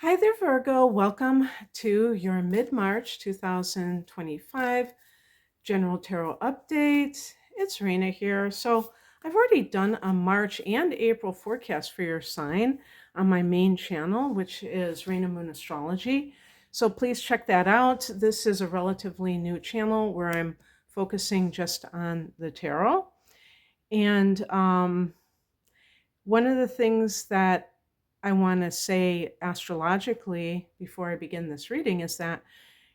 Hi there, Virgo. Welcome to your mid-March 2025 General Tarot Update. It's Raina here. So I've already done a March and April forecast for your sign on my main channel, which is Raina Moon Astrology. So please check that out. This is a relatively new channel where I'm focusing just on the tarot. And one of the things that I want to say astrologically before I begin this reading is that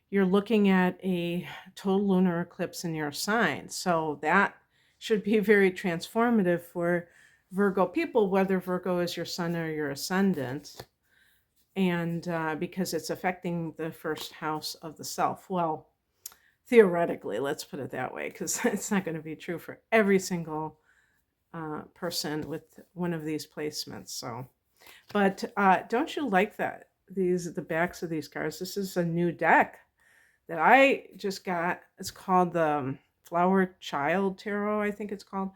you're looking at a total lunar eclipse in your sign. So that should be very transformative for Virgo people, whether Virgo is your sun or your ascendant, and because it's affecting the first house of the self. Well, theoretically, let's put it that way, because it's not going to be true for every single person with one of these placements. So. But don't you like that? The backs of these cards. This is a new deck that I just got. It's called the Flower Child Tarot, I think it's called.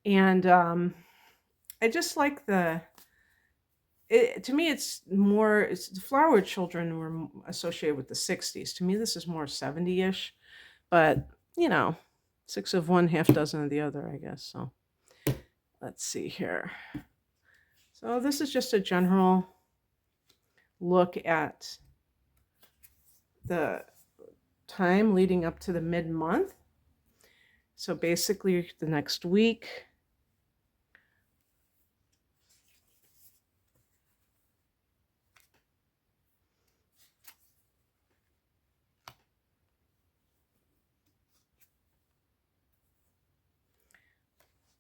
And I just like to me, it's the flower children were associated with the 60s. To me, this is more 70-ish. But, you know, six of one, half dozen of the other, I guess. So let's see here. So this is just a general look at the time leading up to the mid-month. So basically the next week.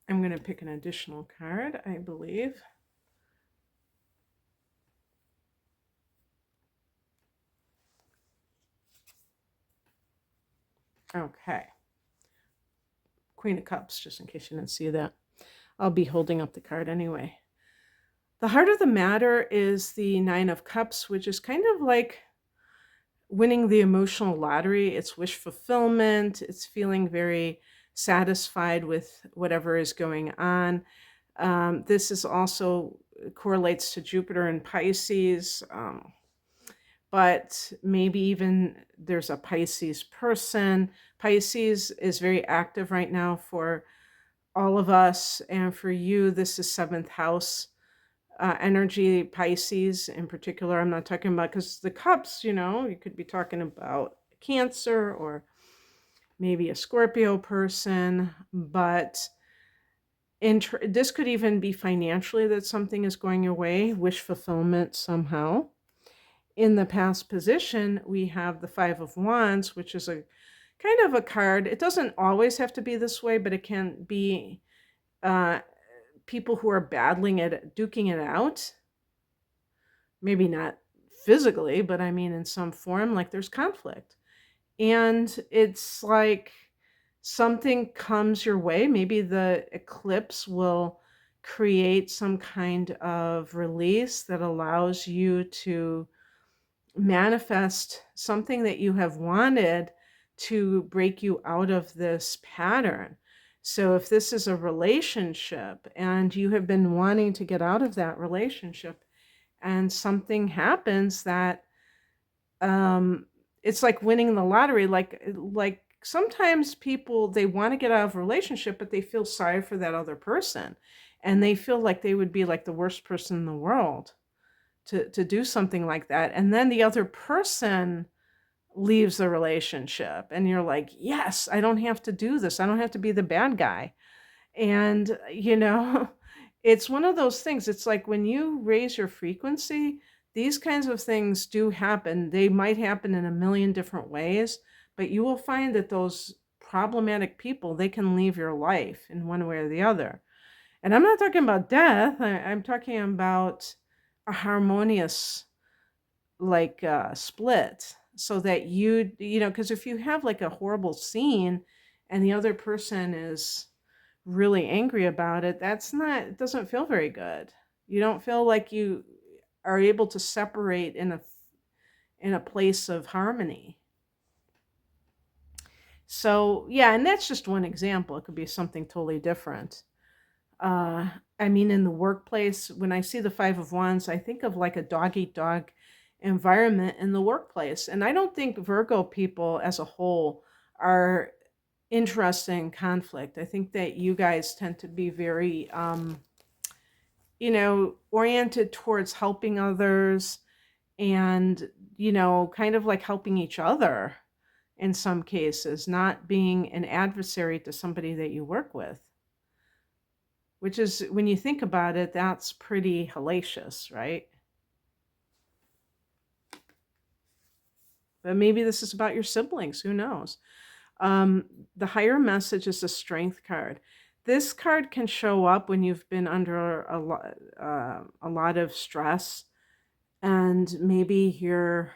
I'm going to pick an additional card, I believe. Okay. Queen of Cups, just in case you didn't see that. I'll be holding up the card anyway. The heart of the matter is the Nine of Cups, which is kind of like winning the emotional lottery. It's wish fulfillment. It's feeling very satisfied with whatever is going on. This is also correlates to Jupiter and Pisces. But maybe even there's a Pisces person. Pisces is very active right now for all of us. And for you, this is seventh house energy, Pisces in particular. I'm not talking about, because the cups, you could be talking about Cancer or maybe a Scorpio person. But this could even be financially that something is going your way, wish fulfillment somehow. In the past position, we have the Five of Wands, which is a kind of a card. It doesn't always have to be this way, but it can be people who are battling it, duking it out. Maybe not physically, but I mean in some form, like there's conflict. And it's like something comes your way. Maybe the eclipse will create some kind of release that allows you to manifest something that you have wanted to break you out of this pattern. So if this is a relationship and you have been wanting to get out of that relationship and something happens that it's like winning the lottery, like sometimes people, they want to get out of a relationship but they feel sorry for that other person and they feel like they would be like the worst person in the world to do something like that. And then the other person leaves the relationship and you're like, yes, I don't have to do this. I don't have to be the bad guy. And, it's one of those things. It's like when you raise your frequency, these kinds of things do happen. They might happen in a million different ways, but you will find that those problematic people, they can leave your life in one way or the other. And I'm not talking about death. I'm talking about a harmonious split, so that because if you have like a horrible scene and the other person is really angry about it, it doesn't feel very good. You don't feel like you are able to separate in a place of harmony. So yeah, and that's just one example. It could be something totally different. I mean, in the workplace, when I see the Five of Wands, I think of like a dog eat dog environment in the workplace. And I don't think Virgo people as a whole are interested in conflict. I think that you guys tend to be very, oriented towards helping others and, kind of like helping each other in some cases, not being an adversary to somebody that you work with, which is, when you think about it, that's pretty hellacious, right? But maybe this is about your siblings. Who knows? The higher message is the strength card. This card can show up when you've been under a lot of stress, and maybe you're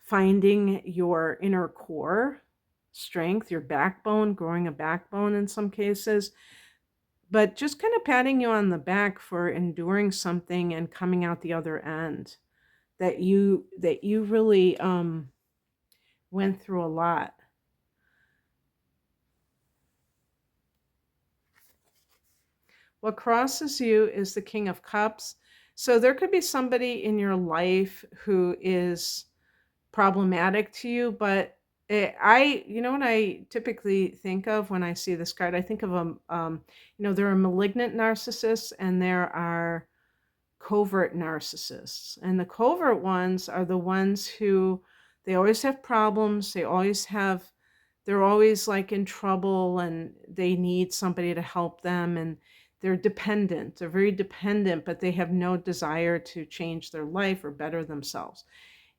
finding your inner core strength, your backbone, growing a backbone in some cases, but just kind of patting you on the back for enduring something and coming out the other end, that you really went through a lot. What crosses you is the King of Cups. So there could be somebody in your life who is problematic to you, but you know what I typically think of when I see this card? I think of there are malignant narcissists and there are covert narcissists. And the covert ones are the ones who, they always have problems, they're always like in trouble and they need somebody to help them, and they're dependent. They're very dependent, but they have no desire to change their life or better themselves.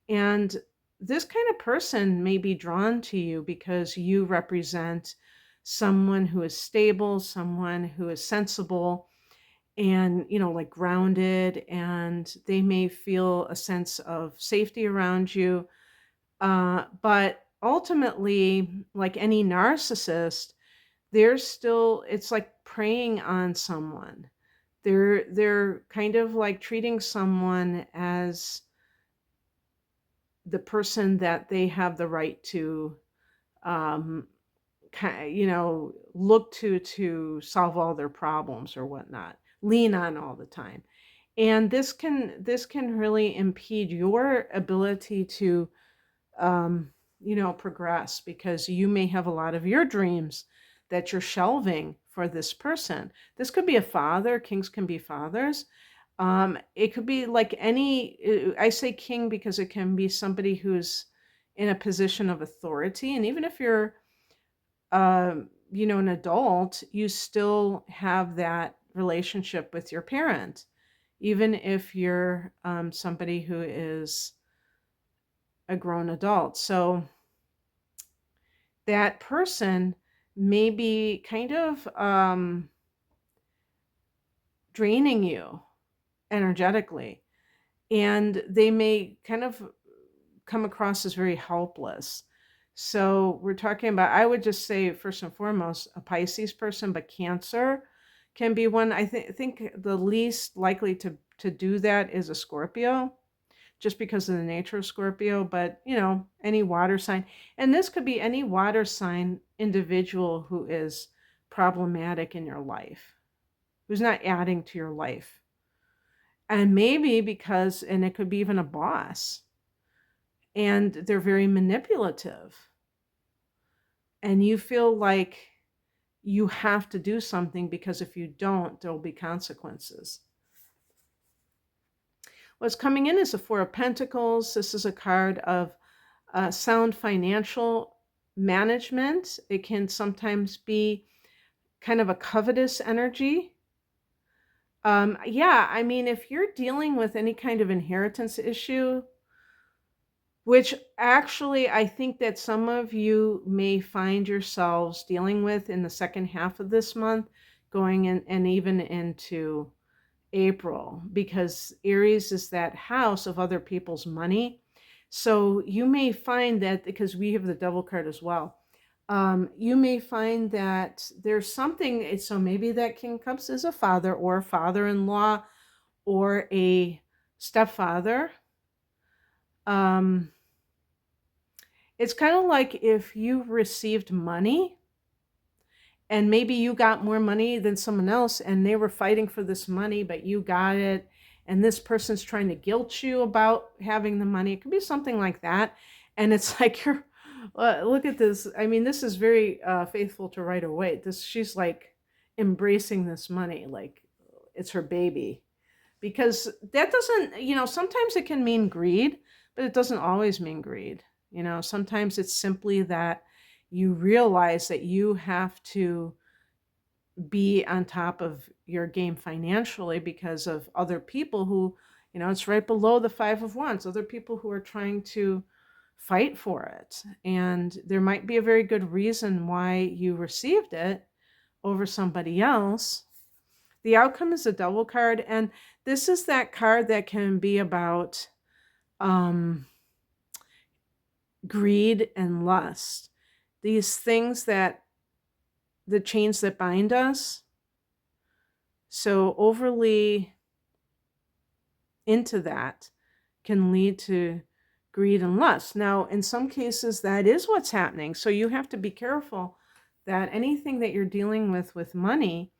And this kind of person may be drawn to you because you represent someone who is stable, someone who is sensible, and like grounded, and they may feel a sense of safety around you. But ultimately, like any narcissist, it's like preying on someone. They're kind of like treating someone as the person that they have the right to um look to solve all their problems or whatnot, lean on all the time. And this can really impede your ability to progress, because you may have a lot of your dreams that you're shelving for this person. This could be a father. Kings can be fathers. It could be like I say king because it can be somebody who's in a position of authority. And even if you're, an adult, you still have that relationship with your parent, even if you're somebody who is a grown adult. So that person may be kind of draining you energetically, and they may kind of come across as very helpless. So we're talking about, I would just say, first and foremost, a Pisces person, but Cancer can be one. I think the least likely to do that is a Scorpio, just because of the nature of Scorpio, but any water sign. And this could be any water sign individual who is problematic in your life, who's not adding to your life. And maybe and it could be even a boss, and they're very manipulative. And you feel like you have to do something, because if you don't, there'll be consequences. What's coming in is the Four of Pentacles. This is a card of sound financial management. It can sometimes be kind of a covetous energy. Yeah, I mean, if you're dealing with any kind of inheritance issue, which actually I think that some of you may find yourselves dealing with in the second half of this month, going in and even into April, because Aries is that house of other people's money. So you may find that, because we have the Devil card as well, you may find that there's something. So maybe that King of Cups is a father or a father-in-law or a stepfather. It's kind of like if you received money And maybe you got more money than someone else and they were fighting for this money, but you got it. And this person's trying to guilt you about having the money. It could be something like that. And it's like, you're, look at this. I mean, this is very faithful to Rider Waite. She's like embracing this money like it's her baby. Because that doesn't, sometimes it can mean greed, but it doesn't always mean greed. Sometimes it's simply that you realize that you have to be on top of your game financially because of other people who, it's right below the Five of Wands, other people who are trying to fight for it. And there might be a very good reason why you received it over somebody else. The outcome is a Devil card, and this is that card that can be about greed and lust. These things the chains that bind us. So overly into that can lead to greed and lust. Now, in some cases, that is what's happening. So you have to be careful that anything that you're dealing with money,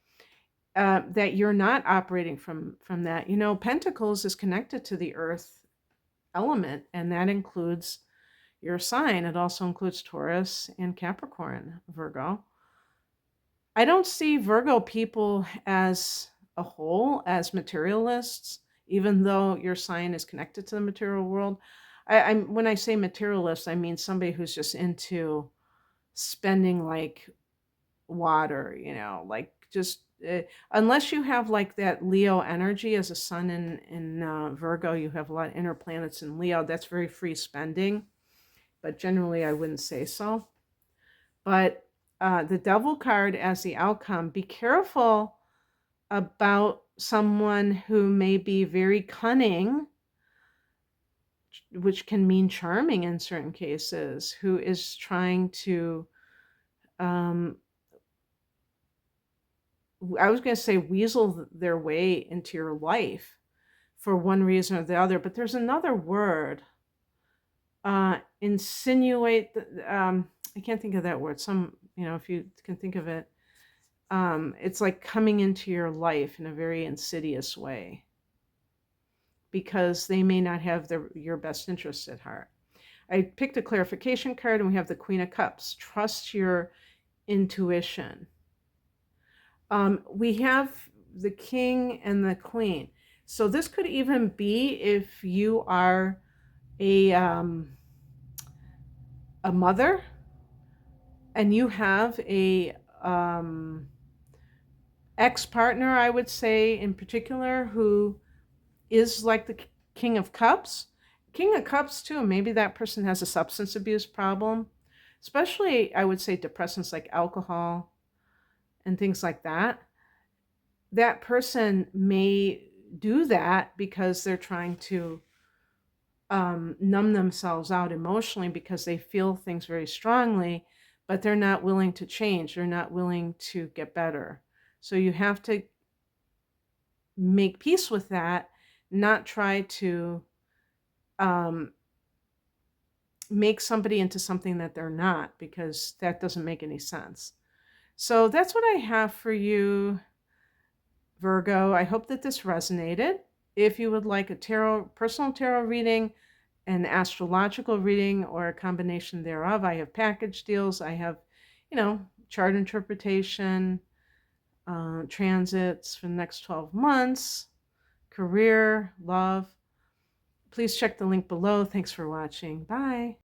that you're not operating from that. Pentacles is connected to the earth element, and that includes your sign. It also includes Taurus and Capricorn, Virgo. I don't see Virgo people as a whole as materialists, even though your sign is connected to the material world. When I say materialist, I mean somebody who's just into spending like water, like just unless you have like that Leo energy as a sun in Virgo, you have a lot of inner planets in Leo. That's very free spending, but generally I wouldn't say so. But the Devil card as the outcome, be careful about someone who may be very cunning, which can mean charming in certain cases, who is trying to, I was going to say weasel their way into your life for one reason or the other, but there's another word, insinuate, I can't think of that word. If you can think of it, it's like coming into your life in a very insidious way because they may not have your best interests at heart. I picked a clarification card, and we have the Queen of Cups. Trust your intuition. We have the King and the Queen. So this could even be if you are a mother and you have a ex-partner, I would say in particular, who is like the King of Cups. King of Cups too, maybe that person has a substance abuse problem, especially I would say depressants like alcohol and things like that. That person may do that because they're trying to numb themselves out emotionally because they feel things very strongly, but they're not willing to change. They're not willing to get better. So you have to make peace with that, not try to make somebody into something that they're not, because that doesn't make any sense. So that's what I have for you, Virgo. I hope that this resonated. If you would like a personal tarot reading, an astrological reading, or a combination thereof, I have package deals. I have, chart interpretation, transits for the next 12 months, career, love. Please check the link below. Thanks for watching. Bye.